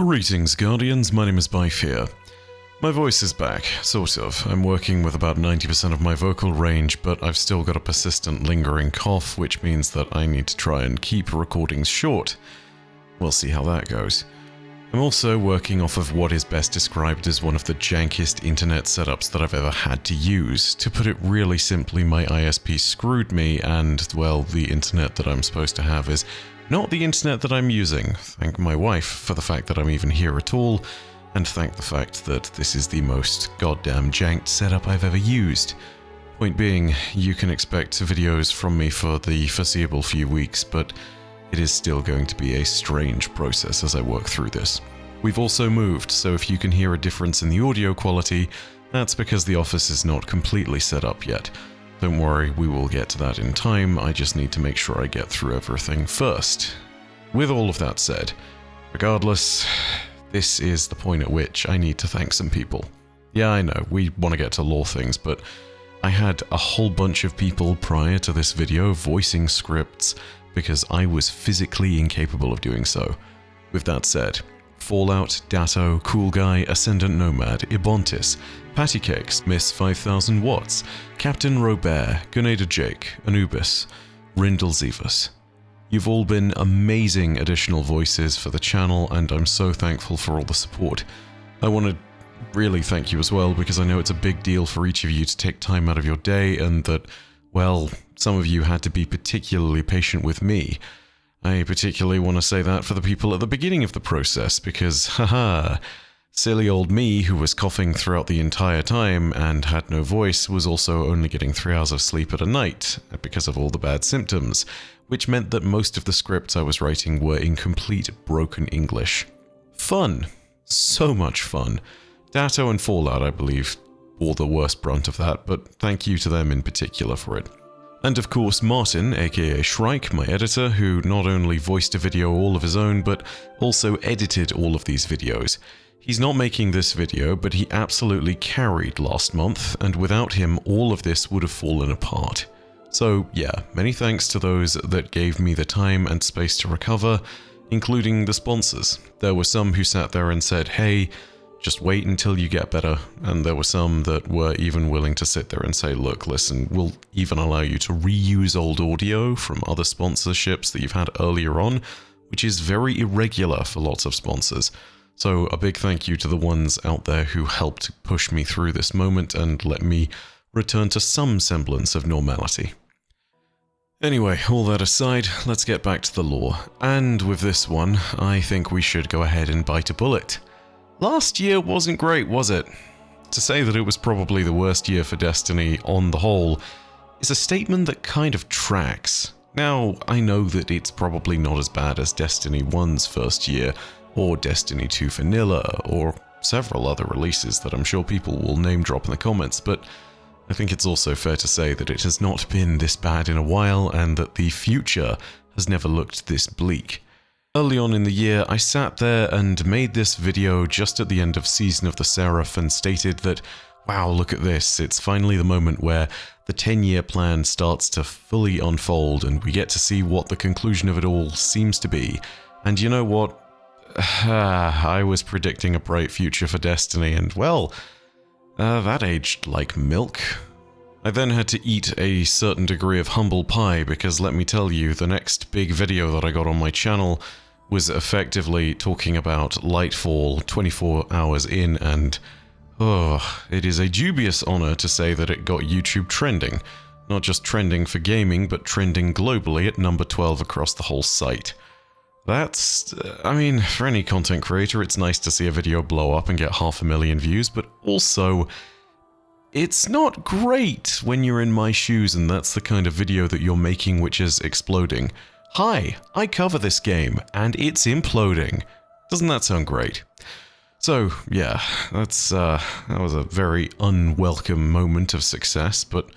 Greetings, Guardians. My name is Bife here. My voice is back, sort of. I'm working with about 90% of my vocal range, but I've still got a persistent lingering cough, which means that I need to try and keep recordings short. We'll see how that goes. I'm also working off of what is best described as one of the jankiest internet setups that I've ever had to use. To put it really simply, my ISP screwed me, and, well, the internet that I'm supposed to have is not the internet that I'm using. Thank my wife for the fact that I'm even here at all, and thank the fact that this is the most goddamn janked setup I've ever used. Point being, you can expect videos from me for the foreseeable few weeks, but it is still going to be a strange process as I work through this. We've also moved, so if you can hear a difference in the audio quality, that's because the office is not completely set up yet. Don't worry, we will get to that in time, I just need to make sure I get through everything first. With all of that said, regardless, this is the point at which I need to thank some people. Yeah, I know, we want to get to law things, but I had a whole bunch of people prior to this video voicing scripts because I was physically incapable of doing so. With that said, Fallout, Datto, Cool Guy, Ascendant Nomad, Ibontis, Pattycakes, Miss 5000 Watts, Captain Robert, Grenada Jake, Anubis, Rindle Zevus. You've all been amazing additional voices for the channel, and I'm so thankful for all the support. I want to really thank you as well, because I know it's a big deal for each of you to take time out of your day, and that, well, some of you had to be particularly patient with me. I particularly want to say that for the people at the beginning of the process, because, haha, silly old me who was coughing throughout the entire time and had no voice was also only getting 3 hours of sleep at a night because of all the bad symptoms, which meant that most of the scripts I was writing were in complete broken English. Fun. So much fun. Datto and Fallout, I believe, bore the worst brunt of that, but thank you to them in particular for it. And of course Martin, aka Shrike, my editor, who not only voiced a video all of his own, but also edited all of these videos. He's not making this video, but he absolutely carried last month, and without him all of this would have fallen apart. So yeah, many thanks to those that gave me the time and space to recover, including the sponsors. There were some who sat there and said, hey, just wait until you get better, and there were some that were even willing to sit there and say, look, listen, we'll even allow you to reuse old audio from other sponsorships that you've had earlier on, which is very irregular for lots of sponsors. So a big thank you to the ones out there who helped push me through this moment and let me return to some semblance of normality. Anyway, all that aside, let's get back to the law. And with this one, I think we should go ahead and bite a bullet. Last year wasn't great, was it? To say that it was probably the worst year for Destiny on the whole is a statement that kind of tracks. Now, I know that it's probably not as bad as Destiny 1's first year, or Destiny 2 Vanilla, or several other releases that I'm sure people will name drop in the comments, but I think it's also fair to say that it has not been this bad in a while, and that the future has never looked this bleak. Early on in the year, I sat there and made this video just at the end of Season of the Seraph and stated that, wow, look at this, it's finally the moment where the 10-year plan starts to fully unfold and we get to see what the conclusion of it all seems to be. And you know what? I was predicting a bright future for Destiny, and well, that aged like milk. I then had to eat a certain degree of humble pie because let me tell you, the next big video that I got on my channel was effectively talking about Lightfall 24 hours in, and it is a dubious honor to say that it got YouTube trending. Not just trending for gaming, but trending globally at number 12 across the whole site. That's, I mean, for any content creator, it's nice to see a video blow up and get 500,000 views, but also, it's not great when you're in my shoes and that's the kind of video that you're making which is exploding. Hi, I cover this game, and it's imploding. Doesn't that sound great? So, yeah, that was a very unwelcome moment of success, but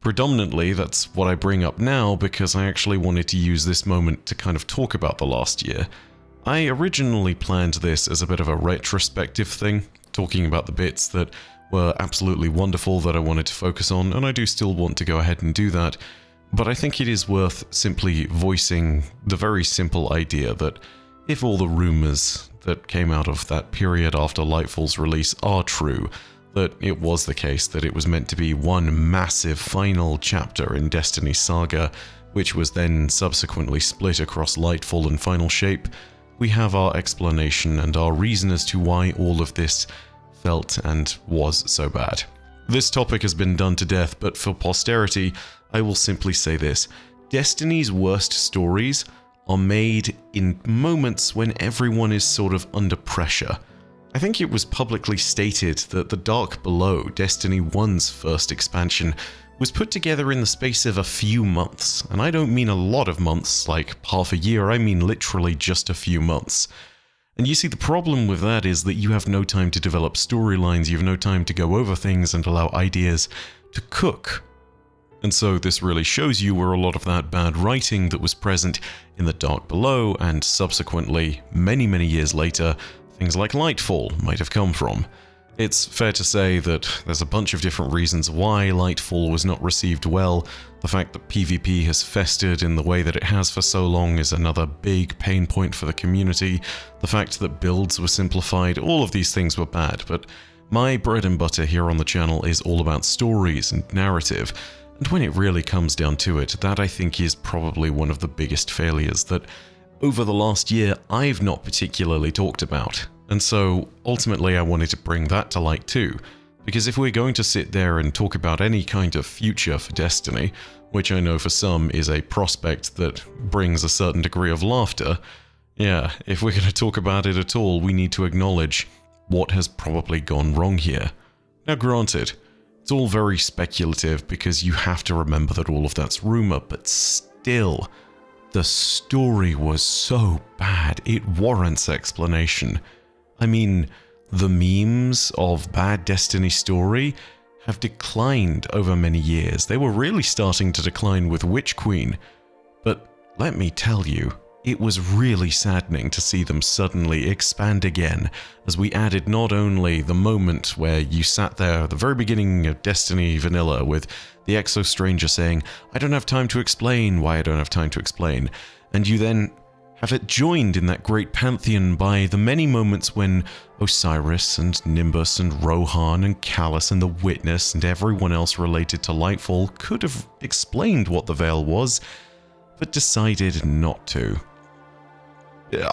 predominantly that's what I bring up now because I actually wanted to use this moment to kind of talk about the last year. I originally planned this as a bit of a retrospective thing, talking about the bits that were absolutely wonderful that I wanted to focus on, and I do still want to go ahead and do that. But I think it is worth simply voicing the very simple idea that if all the rumors that came out of that period after Lightfall's release are true, that it was the case that it was meant to be one massive final chapter in Destiny's saga, which was then subsequently split across Lightfall and Final Shape, we have our explanation and our reason as to why all of this felt and was so bad. This topic has been done to death, but for posterity, I will simply say this. Destiny's worst stories are made in moments when everyone is sort of under pressure. I think it was publicly stated that The Dark Below, Destiny 1's first expansion, was put together in the space of a few months, and I don't mean a lot of months, like half a year, I mean literally just a few months. And you see, the problem with that is that you have no time to develop storylines, you have no time to go over things and allow ideas to cook. And so this really shows you where a lot of that bad writing that was present in The Dark Below, and subsequently, many, many years later, things like Lightfall might have come from. It's fair to say that there's a bunch of different reasons why Lightfall was not received well. The fact that PvP has festered in the way that it has for so long is another big pain point for the community. The fact that builds were simplified, all of these things were bad, but my bread and butter here on the channel is all about stories and narrative. And when it really comes down to it, that I think is probably one of the biggest failures that over the last year I've not particularly talked about. And so ultimately I wanted to bring that to light too, because if we're going to sit there and talk about any kind of future for Destiny, which I know for some is a prospect that brings a certain degree of laughter, yeah, if we're going to talk about it at all, we need to acknowledge what has probably gone wrong here. Now granted, it's all very speculative because you have to remember that all of that's rumor, but still, the story was so bad, it warrants explanation. I mean, the memes of bad Destiny story have declined over many years. They were really starting to decline with Witch Queen, but let me tell you, it was really saddening to see them suddenly expand again, as we added not only the moment where you sat there at the very beginning of Destiny Vanilla with the Exo Stranger saying, "I don't have time to explain why I don't have time to explain," and you then have it joined in that great pantheon by the many moments when Osiris and Nimbus and Rohan and Callus and the Witness and everyone else related to Lightfall could have explained what the Veil was, but decided not to.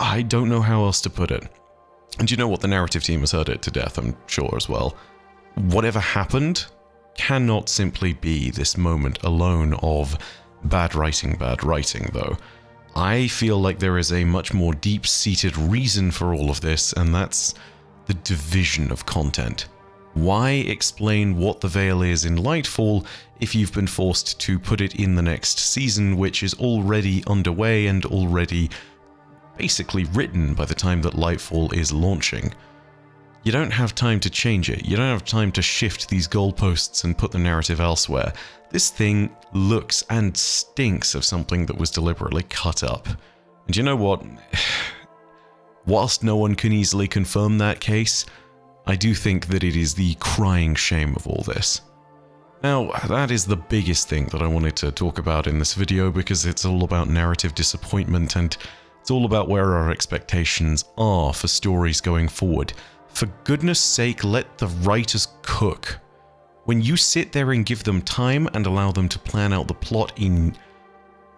I don't know how else to put it. And you know what? The narrative team has heard it to death, I'm sure, as well. Whatever happened cannot simply be this moment alone of bad writing, though. I feel like there is a much more deep-seated reason for all of this, and that's the division of content. Why explain what the Veil is in Lightfall if you've been forced to put it in the next season, which is already underway and already basically written by the time that Lightfall is launching? You don't have time to change it. You don't have time to shift these goalposts and put the narrative elsewhere. This thing looks and stinks of something that was deliberately cut up. And you know what? Whilst no one can easily confirm that case, I do think that it is the crying shame of all this. Now, that is the biggest thing that I wanted to talk about in this video, because it's all about narrative disappointment and it's all about where our expectations are for stories going forward. For goodness sake, let the writers cook. When you sit there and give them time and allow them to plan out the plot in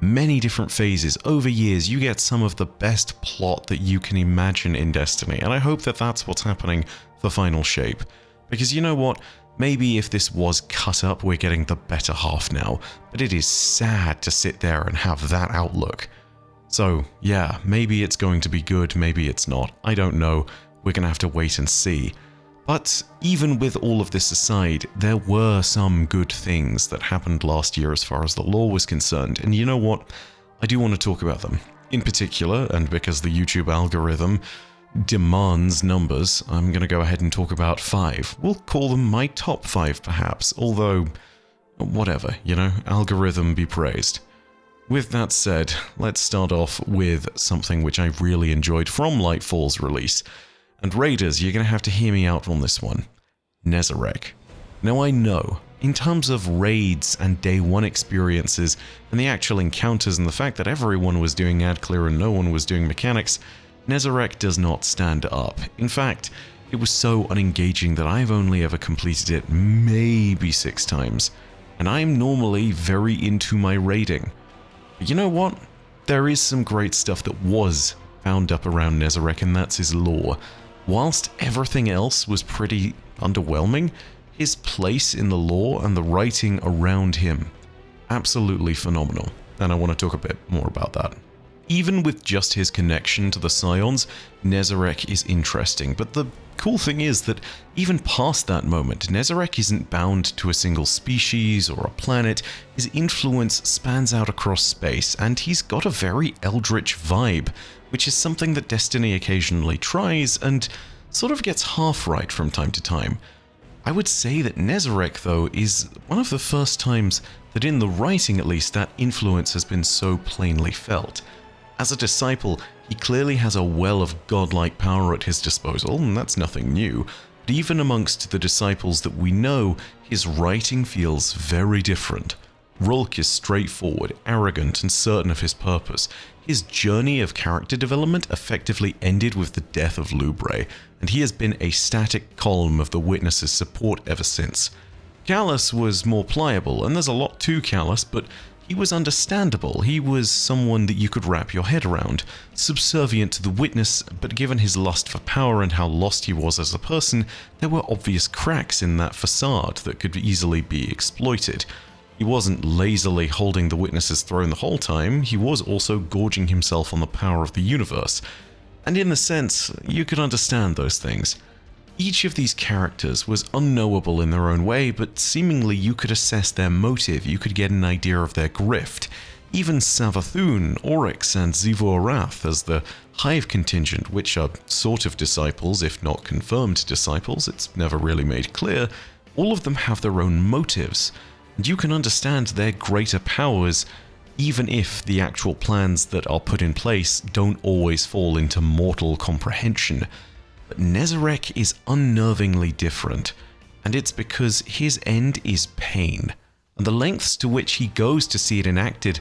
many different phases over years, you get some of the best plot that you can imagine in Destiny. And I hope that that's what's happening for Final Shape. Because you know what? Maybe if this was cut up, we're getting the better half now. But it is sad to sit there and have that outlook. So, yeah, maybe it's going to be good, maybe it's not. I don't know. We're going to have to wait and see. But even with all of this aside, there were some good things that happened last year as far as the lore was concerned. And you know what? I do want to talk about them. In particular, and because the YouTube algorithm demands numbers, I'm going to go ahead and talk about 5. We'll call them my top 5 perhaps, although whatever, you know, algorithm be praised. With that said, let's start off with something which I really enjoyed from Lightfall's release. And Raiders, you're going to have to hear me out on this one. Nezarec. Now I know, in terms of raids and day one experiences, and the actual encounters and the fact that everyone was doing ad clear and no one was doing mechanics, Nezarec does not stand up. In fact, it was so unengaging that I've only ever completed it maybe 6 times, and I'm normally very into my raiding. But you know what? There is some great stuff that was found up around Nezarec, and that's his lore. Whilst everything else was pretty underwhelming, his place in the lore and the writing around him, absolutely phenomenal, and I want to talk a bit more about that. Even with just his connection to the Scions, Nezarec is interesting, but the cool thing is that even past that moment, Nezarec isn't bound to a single species or a planet. His influence spans out across space, and he's got a very eldritch vibe, which is something that Destiny occasionally tries and sort of gets half right from time to time. I would say that Nezarec, though, is one of the first times that in the writing at least that influence has been so plainly felt. As a disciple, he clearly has a well of godlike power at his disposal, and that's nothing new, but even amongst the disciples that we know, his writing feels very different. Rhulk is straightforward, arrogant, and certain of his purpose. His journey of character development effectively ended with the death of Lubre, and he has been a static column of the Witness's support ever since. Calus was more pliable, and there's a lot to Calus, but he was understandable. He was someone that you could wrap your head around, subservient to the Witness, but given his lust for power and how lost he was as a person, there were obvious cracks in that facade that could easily be exploited. He wasn't lazily holding the Witness's throne the whole time, he was also gorging himself on the power of the universe. And in a sense, you could understand those things. Each of these characters was unknowable in their own way, but seemingly you could assess their motive, you could get an idea of their grift. Even Savathun, Oryx, and Xivu Arath as the Hive contingent, which are sort of disciples, if not confirmed disciples, it's never really made clear, all of them have their own motives, and you can understand their greater powers, even if the actual plans that are put in place don't always fall into mortal comprehension. But Nezarec is unnervingly different, and it's because his end is pain, and the lengths to which he goes to see it enacted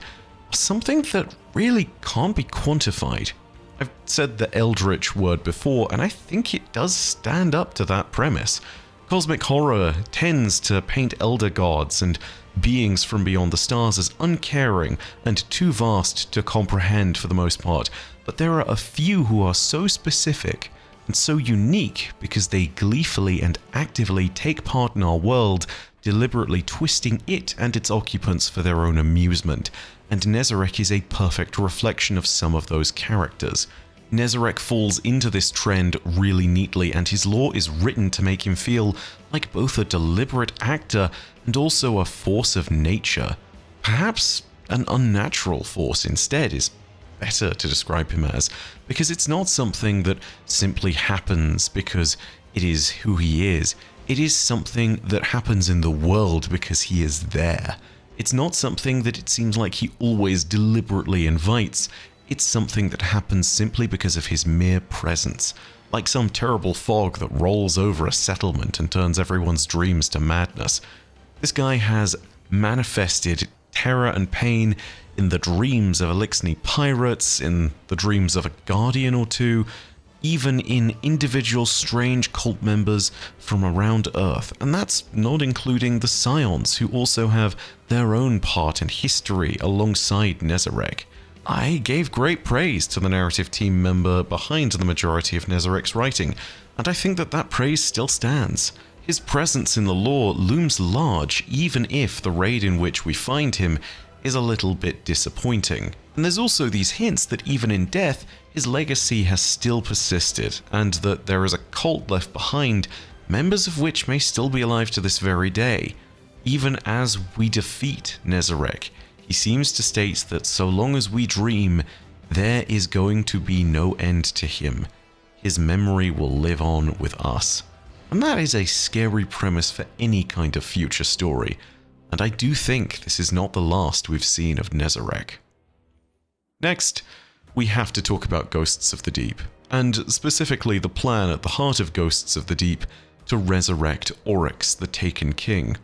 are something that really can't be quantified. I've said the Eldritch word before, and I think it does stand up to that premise. Cosmic horror tends to paint elder gods and beings from beyond the stars as uncaring and too vast to comprehend for the most part, but there are a few who are so specific and so unique because they gleefully and actively take part in our world, deliberately twisting it and its occupants for their own amusement, and Nezarec is a perfect reflection of some of those characters. Nezarec falls into this trend really neatly, and his lore is written to make him feel like both a deliberate actor and also a force of nature. Perhaps an unnatural force instead is better to describe him as, because it's not something that simply happens because it is who he is. It is something that happens in the world because he is there. It's not something that it seems like he always deliberately invites. It's something that happens simply because of his mere presence, like some terrible fog that rolls over a settlement and turns everyone's dreams to madness. This guy has manifested terror and pain in the dreams of Elixni pirates, in the dreams of a guardian or two, even in individual strange cult members from around Earth, and that's not including the Scions, who also have their own part in history alongside Nezarec. I gave great praise to the narrative team member behind the majority of Nezarec's writing, and I think that that praise still stands. His presence in the lore looms large, even if the raid in which we find him is a little bit disappointing. And there's also these hints that even in death, his legacy has still persisted, and that there is a cult left behind, members of which may still be alive to this very day. Even as we defeat Nezarec, he seems to state that so long as we dream, there is going to be no end to him. His memory will live on with us. And that is a scary premise for any kind of future story, and I do think this is not the last we've seen of Nezarec. Next, we have to talk about Ghosts of the Deep, and specifically the plan at the heart of Ghosts of the Deep to resurrect Oryx, the Taken King.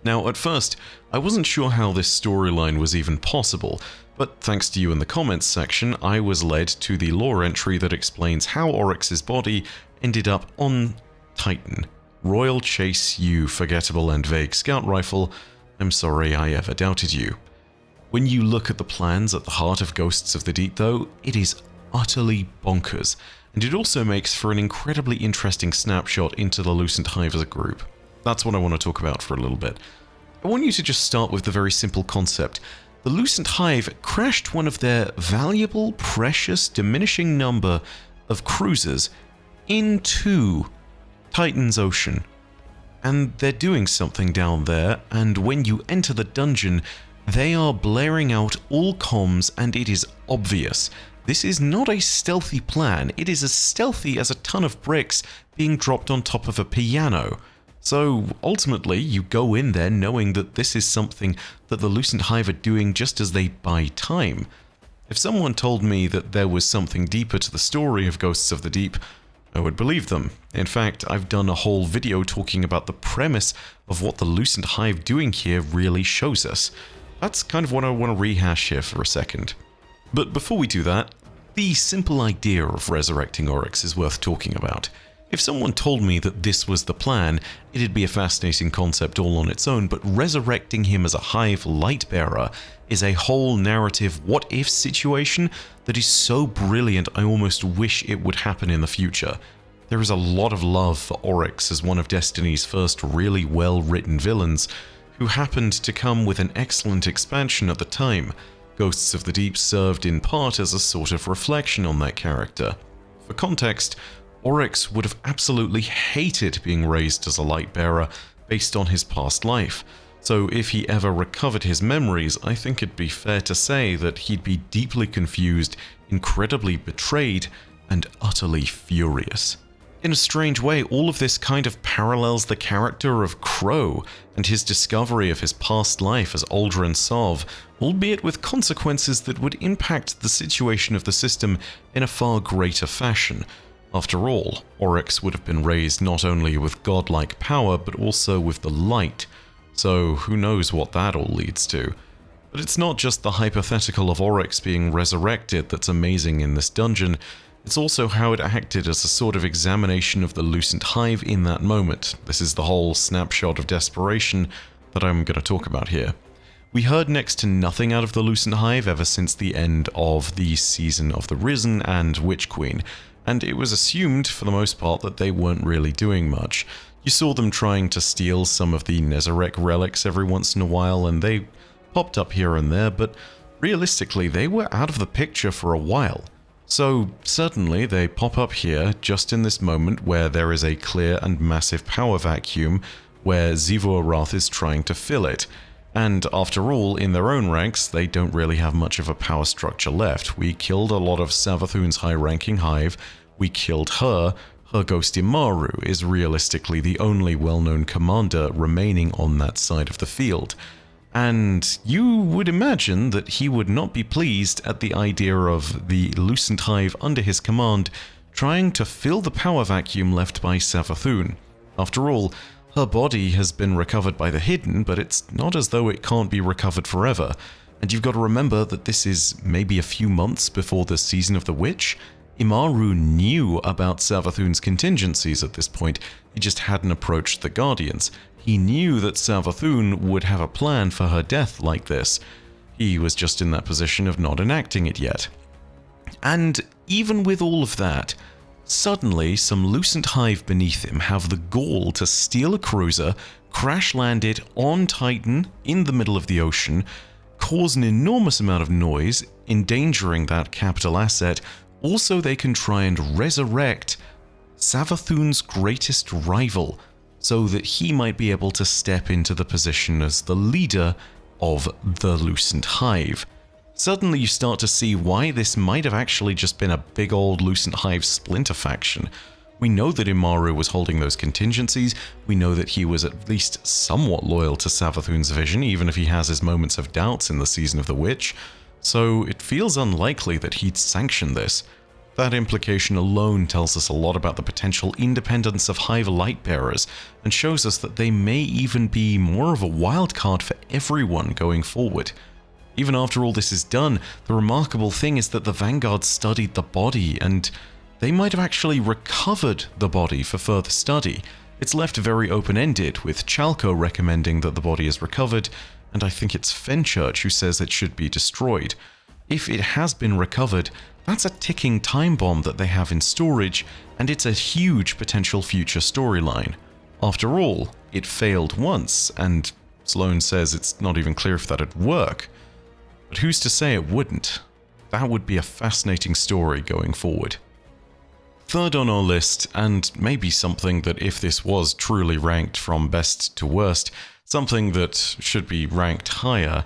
Now, at first, I wasn't sure how this storyline was even possible, But thanks to you in the comments section, I was led to the lore entry that explains how Oryx's body ended up on Titan. Royal Chase U forgettable and vague scout rifle. I'm sorry I ever doubted you. When you look at the plans at the heart of Ghosts of the Deep though, it is utterly bonkers, and it also makes for an incredibly interesting snapshot into the Lucent Hive as a group. That's what I want to talk about for a little bit. I want you to just start with the very simple concept. The Lucent Hive crashed one of their valuable, precious, diminishing number of cruisers into Titan's ocean. And they're doing something down there, and when you enter the dungeon, they are blaring out all comms, and it is obvious. This is not a stealthy plan, it is as stealthy as a ton of bricks being dropped on top of a piano. So ultimately, you go in there knowing that this is something that the Lucent Hive are doing just as they buy time. If someone told me that there was something deeper to the story of Ghosts of the Deep, I would believe them. In fact, I've done a whole video talking about the premise of what the Lucent Hive doing here really shows us. That's kind of what I want to rehash here for a second. But before we do that, the simple idea of resurrecting Oryx is worth talking about. If someone told me that this was the plan, it'd be a fascinating concept all on its own, but resurrecting him as a Hive light-bearer is a whole narrative what-if situation that is so brilliant I almost wish it would happen in the future. There is a lot of love for Oryx as one of Destiny's first really well-written villains, who happened to come with an excellent expansion at the time. Ghosts of the Deep served in part as a sort of reflection on that character. For context, Oryx would have absolutely hated being raised as a light-bearer based on his past life, so if he ever recovered his memories, I think it'd be fair to say that he'd be deeply confused, incredibly betrayed, and utterly furious. In a strange way, all of this kind of parallels the character of Crow and his discovery of his past life as Uldren Sov, albeit with consequences that would impact the situation of the system in a far greater fashion. After all, Oryx would have been raised not only with godlike power, but also with the light, so who knows what that all leads to. But it's not just the hypothetical of Oryx being resurrected that's amazing in this dungeon, it's also how it acted as a sort of examination of the Lucent Hive in that moment. This is the whole snapshot of desperation that I'm going to talk about here. We heard next to nothing out of the Lucent Hive ever since the end of the Season of the Risen and Witch Queen, and it was assumed for the most part that they weren't really doing much. You saw them trying to steal some of the Nezarec relics every once in a while, and they popped up here and there, but realistically they were out of the picture for a while. So certainly they pop up here just in this moment where there is a clear and massive power vacuum where Xivu Arath is trying to fill it. And after all, in their own ranks, they don't really have much of a power structure left. We killed a lot of Savathun's high-ranking Hive, we killed her ghost Imaru is realistically the only well-known commander remaining on that side of the field. And you would imagine that he would not be pleased at the idea of the Lucent Hive under his command trying to fill the power vacuum left by Savathun. After all, her body has been recovered by the Hidden, but it's not as though it can't be recovered forever. And you've got to remember that this is maybe a few months before the Season of the Witch. Imaru knew about Savathun's contingencies at this point, he just hadn't approached the Guardians. He knew that Savathun would have a plan for her death like this. He was just in that position of not enacting it yet. And even with all of that, suddenly some Lucent Hive beneath him have the gall to steal a cruiser, crash land it on Titan in the middle of the ocean, cause an enormous amount of noise, endangering that capital asset. Also, they can try and resurrect Savathun's greatest rival, so that he might be able to step into the position as the leader of the Lucent Hive. Suddenly you start to see why this might have actually just been a big old Lucent Hive splinter faction. We know that Imaru was holding those contingencies, we know that he was at least somewhat loyal to Savathun's vision, even if he has his moments of doubts in the Season of the Witch, so it feels unlikely that he'd sanction this. That implication alone tells us a lot about the potential independence of Hive Lightbearers, and shows us that they may even be more of a wildcard for everyone going forward. Even after all this is done, the remarkable thing is that the Vanguard studied the body, and they might have actually recovered the body for further study. It's left very open-ended, with Chalco recommending that the body is recovered, and I think it's Fenchurch who says it should be destroyed. If it has been recovered, that's a ticking time bomb that they have in storage, and it's a huge potential future storyline. After all, it failed once, and Sloan says it's not even clear if that'd work. But who's to say it wouldn't? That would be a fascinating story going forward. Third on our list, and maybe something that if this was truly ranked from best to worst, something that should be ranked higher,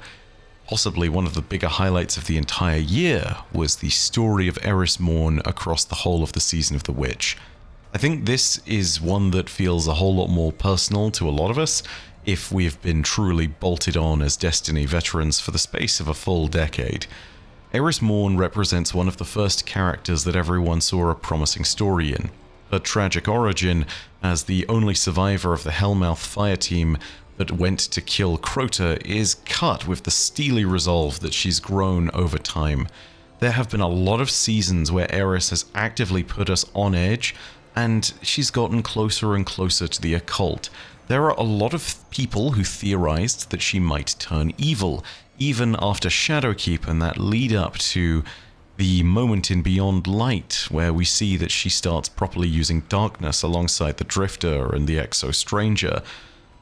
possibly one of the bigger highlights of the entire year, was the story of Eris Morn across the whole of the Season of the Witch. I think this is one that feels a whole lot more personal to a lot of us, if we've been truly bolted on as Destiny veterans for the space of a full decade. Eris Morn represents one of the first characters that everyone saw a promising story in. Her tragic origin as the only survivor of the Hellmouth fire team that went to kill Crota is cut with the steely resolve that she's grown over time. There have been a lot of seasons where Eris has actively put us on edge, and she's gotten closer and closer to the occult. There are a lot of people who theorized that she might turn evil, even after Shadowkeep and that lead up to the moment in Beyond Light, where we see that she starts properly using darkness alongside the Drifter and the Exo Stranger.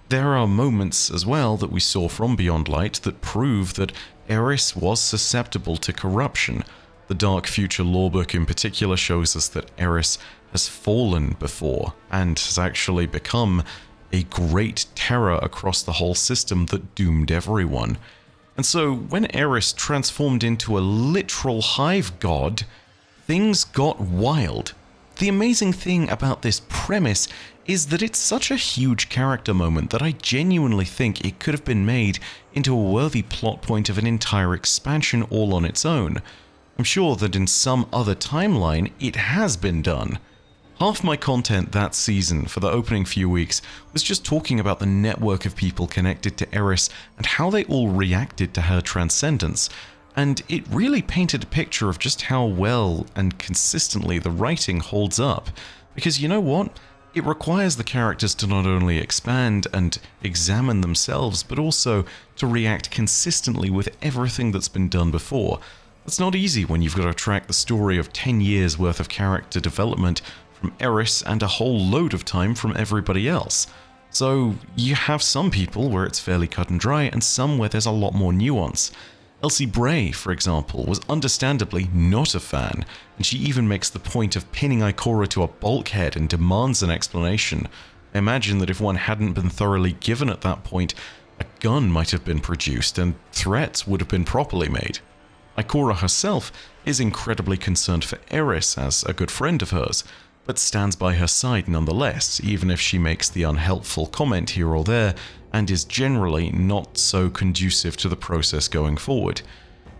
There are moments as well that we saw from Beyond Light that prove that Eris was susceptible to corruption. The Dark Future Lawbook in particular shows us that Eris has fallen before, and has actually become a great terror across the whole system that doomed everyone. And so, when Eris transformed into a literal hive god, things got wild. The amazing thing about this premise is that it's such a huge character moment that I genuinely think it could have been made into a worthy plot point of an entire expansion all on its own. I'm sure that in some other timeline, it has been done. Half my content that season for the opening few weeks was just talking about the network of people connected to Eris and how they all reacted to her transcendence, and it really painted a picture of just how well and consistently the writing holds up. Because you know what? It requires the characters to not only expand and examine themselves, but also to react consistently with everything that's been done before. That's not easy when you've got to track the story of 10 years worth of character development from Eris and a whole load of time from everybody else. So you have some people where it's fairly cut and dry, and some where there's a lot more nuance. Elsie Bray, for example, was understandably not a fan, and she even makes the point of pinning Ikora to a bulkhead and demands an explanation. I imagine that if one hadn't been thoroughly given at that point, a gun might have been produced and threats would have been properly made. Ikora herself is incredibly concerned for Eris as a good friend of hers, but stands by her side nonetheless, even if she makes the unhelpful comment here or there, and is generally not so conducive to the process going forward.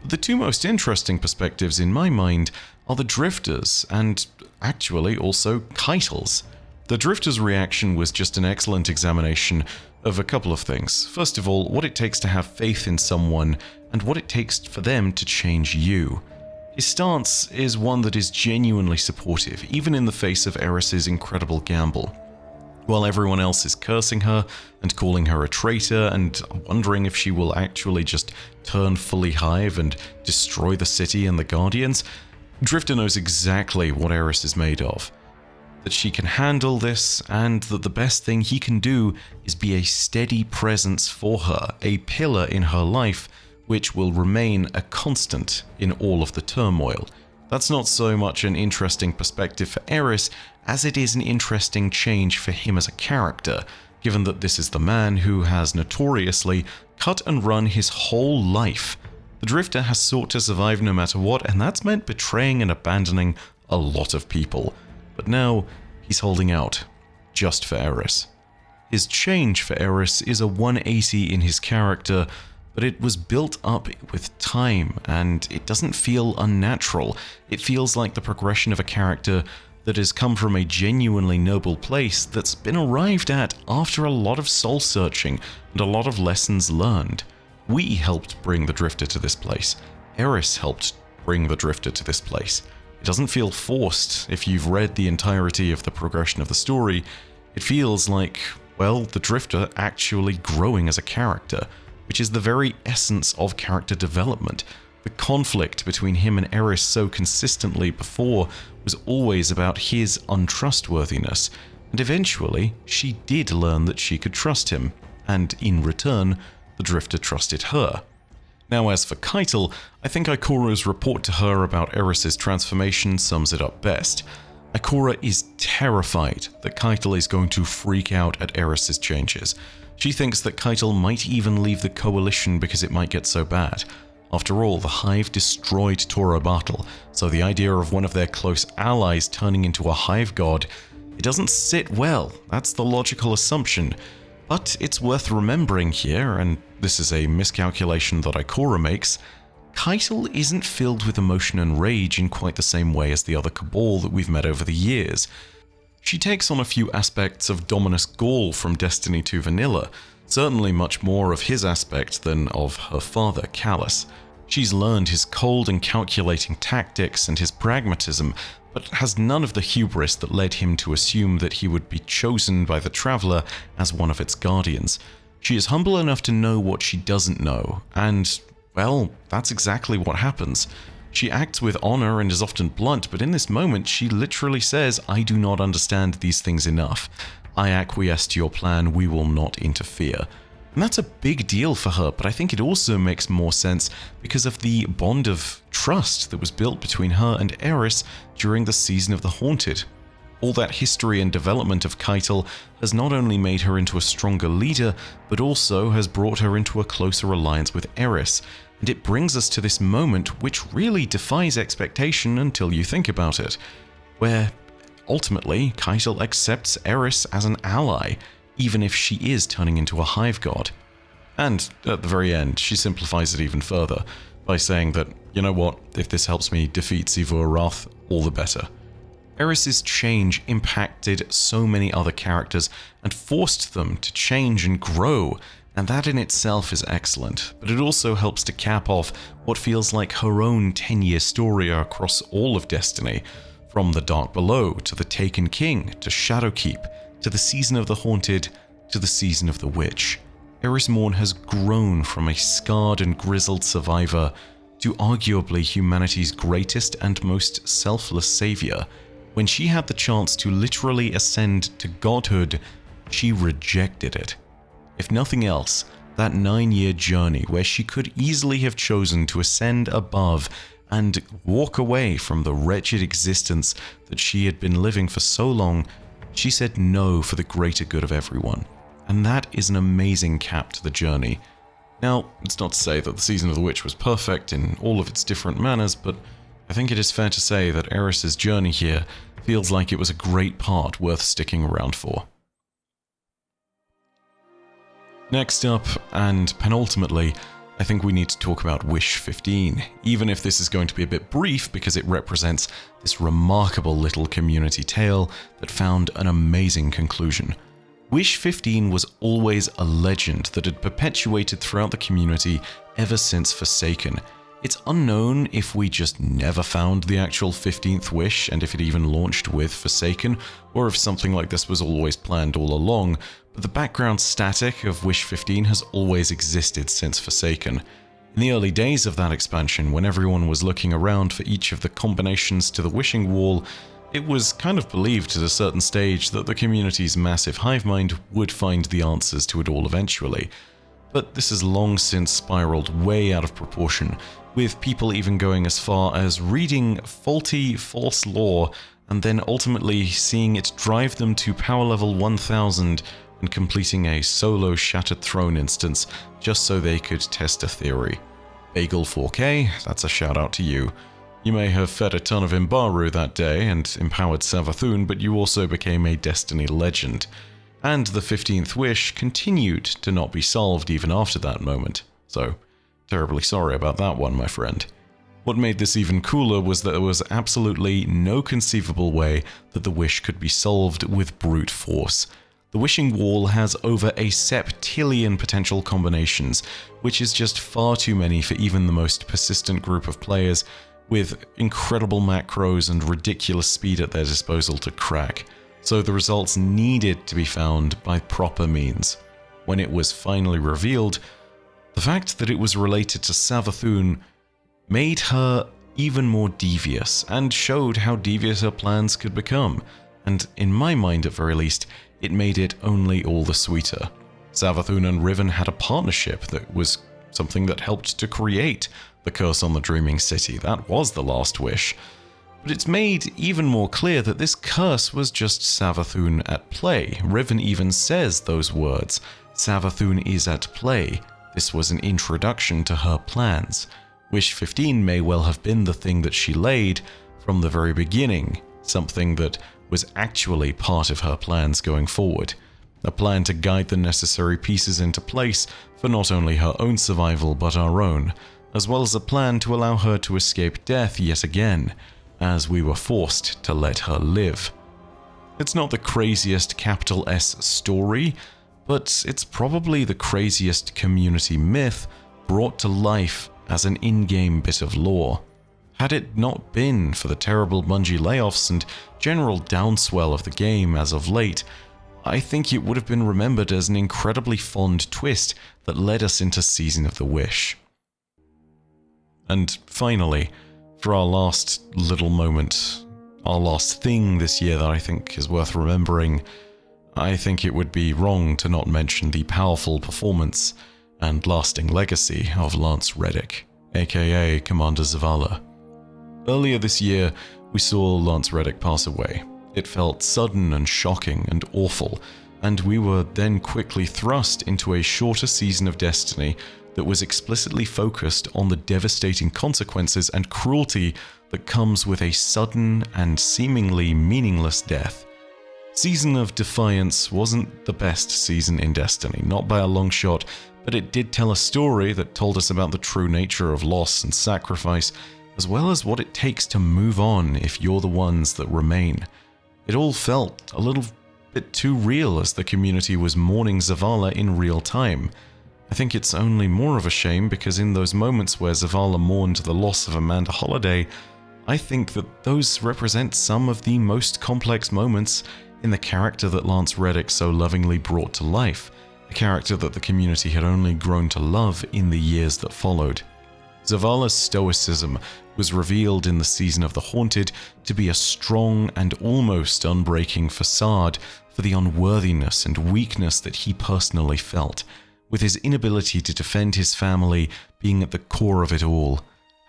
The two most interesting perspectives in my mind are the Drifters, and actually also Keitels. The Drifters' reaction was just an excellent examination of a couple of things. First of all, what it takes to have faith in someone, and what it takes for them to change you. His stance is one that is genuinely supportive, even in the face of Eris's incredible gamble. While everyone else is cursing her and calling her a traitor and wondering if she will actually just turn fully hive and destroy the city and the Guardians, Drifter knows exactly what Eris is made of. That she can handle this, and that the best thing he can do is be a steady presence for her, a pillar in her life, which will remain a constant in all of the turmoil. That's not so much an interesting perspective for Eris as it is an interesting change for him as a character, given that this is the man who has notoriously cut and run his whole life. The Drifter has sought to survive no matter what, and that's meant betraying and abandoning a lot of people. But now, he's holding out, just for Eris. His change for Eris is a 180 in his character, but it was built up with time, and it doesn't feel unnatural. It feels like the progression of a character that has come from a genuinely noble place that's been arrived at after a lot of soul-searching and a lot of lessons learned. We helped bring the Drifter to this place. Eris helped bring the Drifter to this place. It doesn't feel forced. If you've read the entirety of the progression of the story, it feels like, well, the Drifter actually growing as a character, which is the very essence of character development. The conflict between him and Eris so consistently before was always about his untrustworthiness, and eventually she did learn that she could trust him, and in return, the Drifter trusted her. Now as for Keitel, I think Ikora's report to her about Eris's transformation sums it up best. Ikora is terrified that Keitel is going to freak out at Eris's changes. She thinks that Keitel might even leave the coalition because it might get so bad. After all, the Hive destroyed Torobatl, so the idea of one of their close allies turning into a Hive god, it doesn't sit well. That's the logical assumption. But it's worth remembering here, and this is a miscalculation that Ikora makes, Keitel isn't filled with emotion and rage in quite the same way as the other Cabal that we've met over the years. She takes on a few aspects of Dominus Ghaul from Destiny 2 Vanilla, certainly much more of his aspect than of her father, Calus. She's learned his cold and calculating tactics and his pragmatism, but has none of the hubris that led him to assume that he would be chosen by the Traveler as one of its guardians. She is humble enough to know what she doesn't know, and, well, that's exactly what happens. She acts with honor and is often blunt, but in this moment she literally says, "I do not understand these things enough. I acquiesce to your plan, we will not interfere." And that's a big deal for her, but I think it also makes more sense because of the bond of trust that was built between her and Eris during the Season of the Haunted. All that history and development of Keitel has not only made her into a stronger leader, but also has brought her into a closer alliance with Eris. And it brings us to this moment which really defies expectation until you think about it, where ultimately Keitel accepts Eris as an ally, even if she is turning into a Hive god. And at the very end, she simplifies it even further by saying that, you know what, if this helps me defeat Sivu Arath, all the better. Eris's change impacted so many other characters and forced them to change and grow, and that in itself is excellent, but it also helps to cap off what feels like her own 10-year story across all of Destiny, from the Dark Below, to the Taken King, to Shadowkeep, to the Season of the Haunted, to the Season of the Witch. Eris Morn has grown from a scarred and grizzled survivor to arguably humanity's greatest and most selfless savior. When she had the chance to literally ascend to godhood, she rejected it. If nothing else, that 9-year journey where she could easily have chosen to ascend above and walk away from the wretched existence that she had been living for so long, she said no for the greater good of everyone. And that is an amazing cap to the journey. Now, it's not to say that the Season of the Witch was perfect in all of its different manners, but I think it is fair to say that Eris's journey here feels like it was a great part worth sticking around for. Next up, and penultimately, I think we need to talk about Wish 15, even if this is going to be a bit brief because it represents this remarkable little community tale that found an amazing conclusion. Wish 15 was always a legend that had perpetuated throughout the community ever since Forsaken. It's unknown if we just never found the actual 15th wish and if it even launched with Forsaken, or if something like this was always planned all along, but the background static of Wish 15 has always existed since Forsaken. In the early days of that expansion, when everyone was looking around for each of the combinations to the wishing wall, it was kind of believed at a certain stage that the community's massive hive mind would find the answers to it all eventually. But this has long since spiraled way out of proportion, with people even going as far as reading faulty, false lore and then ultimately seeing it drive them to power level 1000 and completing a solo Shattered Throne instance just so they could test a theory. Bagel 4K, that's a shout out to you. You may have fed a ton of Imbaru that day and empowered Savathun, but you also became a Destiny legend. And the 15th wish continued to not be solved even after that moment. So, terribly sorry about that one, my friend. What made this even cooler was that there was absolutely no conceivable way that the wish could be solved with brute force. The Wishing Wall has over a septillion potential combinations, which is just far too many for even the most persistent group of players with incredible macros and ridiculous speed at their disposal to crack. So the results needed to be found by proper means. When it was finally revealed, the fact that it was related to Savathun made her even more devious and showed how devious her plans could become. And in my mind, at very least, it made it only all the sweeter. Savathun and Riven had a partnership that was something that helped to create the curse on the Dreaming City. That was the last wish. But it's made even more clear that this curse was just Savathun at play. Riven even says those words. Savathun is at play. This was an introduction to her plans. Wish 15 may well have been the thing that she laid from the very beginning, something that was actually part of her plans going forward. A plan to guide the necessary pieces into place for not only her own survival but our own, as well as a plan to allow her to escape death yet again, as we were forced to let her live. It's not the craziest capital S story, but it's probably the craziest community myth brought to life as an in-game bit of lore. Had it not been for the terrible Bungie layoffs and general downswell of the game as of late, I think it would have been remembered as an incredibly fond twist that led us into Season of the Wish. And finally, for our last little moment, our last thing this year that I think is worth remembering, I think it would be wrong to not mention the powerful performance and lasting legacy of Lance Reddick, aka Commander Zavala. Earlier this year, we saw Lance Reddick pass away. It felt sudden and shocking and awful, and we were then quickly thrust into a shorter season of Destiny that was explicitly focused on the devastating consequences and cruelty that comes with a sudden and seemingly meaningless death. Season of Defiance wasn't the best season in Destiny, not by a long shot, but it did tell a story that told us about the true nature of loss and sacrifice, as well as what it takes to move on if you're the ones that remain. It all felt a little bit too real as the community was mourning Zavala in real time. I think it's only more of a shame because in those moments where Zavala mourned the loss of Amanda Holliday, I think that those represent some of the most complex moments in the character that Lance Reddick so lovingly brought to life, a character that the community had only grown to love in the years that followed. Zavala's stoicism was revealed in the Season of the Haunted to be a strong and almost unbreaking facade for the unworthiness and weakness that he personally felt, with his inability to defend his family being at the core of it all.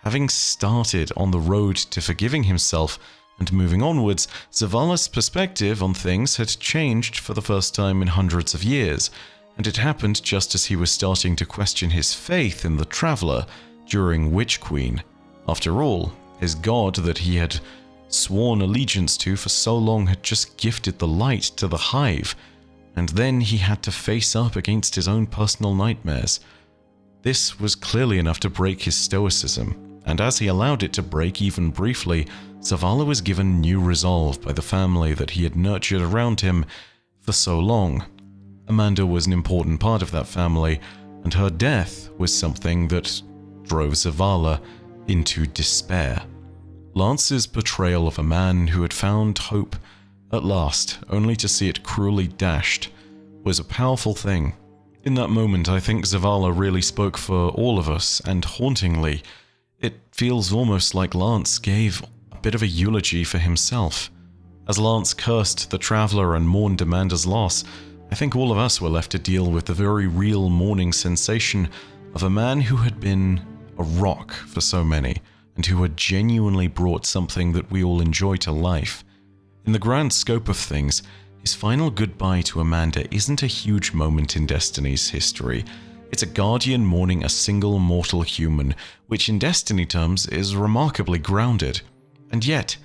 Having started on the road to forgiving himself and moving onwards, Zavala's perspective on things had changed for the first time in hundreds of years, and it happened just as he was starting to question his faith in the Traveler during Witch Queen. After all, his god that he had sworn allegiance to for so long had just gifted the light to the Hive, and then he had to face up against his own personal nightmares. This was clearly enough to break his stoicism, and as he allowed it to break even briefly, Zavala was given new resolve by the family that he had nurtured around him for so long. Amanda was an important part of that family, and her death was something that drove Zavala into despair. Lance's portrayal of a man who had found hope at last, only to see it cruelly dashed, was a powerful thing. In that moment, I think Zavala really spoke for all of us, and hauntingly, it feels almost like Lance gave a bit of a eulogy for himself. As Lance cursed the Traveler and mourned Amanda's loss, I think all of us were left to deal with the very real mourning sensation of a man who had been a rock for so many, and who had genuinely brought something that we all enjoy to life. In the grand scope of things, his final goodbye to Amanda isn't a huge moment in Destiny's history. It's a guardian mourning a single mortal human, which in Destiny terms is remarkably grounded. And yet,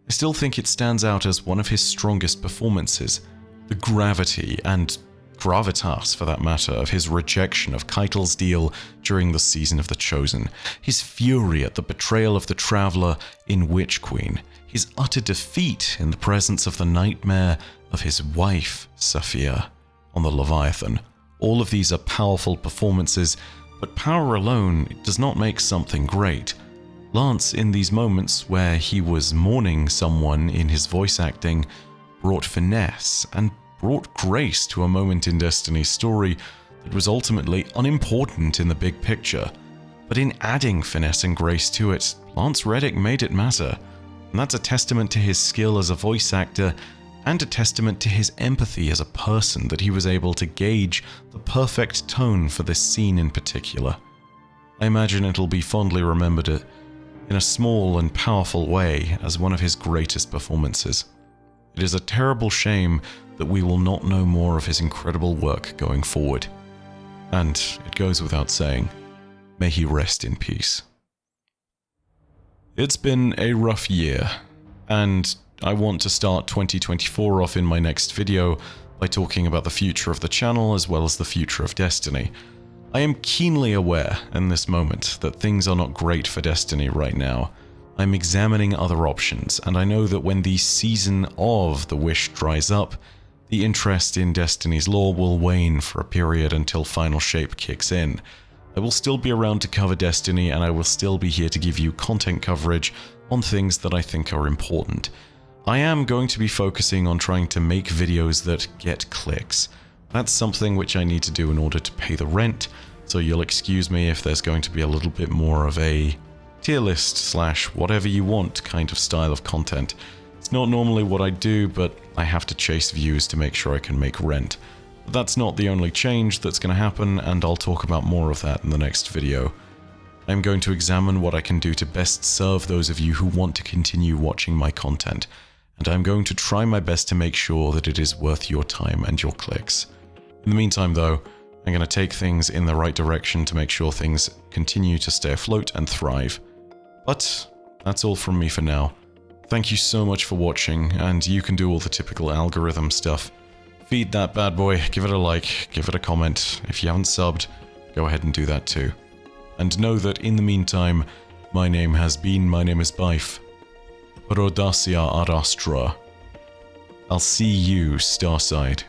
I still think it stands out as one of his strongest performances. The gravity and gravitas, for that matter, of his rejection of Keitel's deal during the Season of the Chosen, his fury at the betrayal of the Traveler in Witch Queen, his utter defeat in the presence of the nightmare of his wife, Saphira, on the Leviathan. All of these are powerful performances, but power alone does not make something great. Lance, in these moments where he was mourning someone in his voice acting, brought finesse and brought grace to a moment in Destiny's story that was ultimately unimportant in the big picture. But in adding finesse and grace to it, Lance Reddick made it matter. And that's a testament to his skill as a voice actor and a testament to his empathy as a person, that he was able to gauge the perfect tone for this scene in particular. I imagine it'll be fondly remembered in a small and powerful way as one of his greatest performances. It is a terrible shame that we will not know more of his incredible work going forward. And it goes without saying, may he rest in peace. It's been a rough year, and I want to start 2024 off in my next video by talking about the future of the channel as well as the future of Destiny. I am keenly aware in this moment that things are not great for Destiny right now. I'm examining other options, and I know that when the season of the Wish dries up, the interest in Destiny's lore will wane for a period until Final Shape kicks in. I will still be around to cover Destiny, and I will still be here to give you content coverage on things that I think are important. I am going to be focusing on trying to make videos that get clicks. That's something which I need to do in order to pay the rent, so you'll excuse me if there's going to be a little bit more of a tier list / whatever you want kind of style of content. It's not normally what I do, but I have to chase views to make sure I can make rent. But that's not the only change that's going to happen, and I'll talk about more of that in the next video. I'm going to examine what I can do to best serve those of you who want to continue watching my content, and I'm going to try my best to make sure that it is worth your time and your clicks. In the meantime though, I'm going to take things in the right direction to make sure things continue to stay afloat and thrive. But that's all from me for now. Thank you so much for watching, and you can do all the typical algorithm stuff. Feed that bad boy, give it a like, give it a comment. If you haven't subbed, go ahead and do that too. And know that in the meantime, my name is Byf. Rodacia ad Astra. I'll see you, Starside.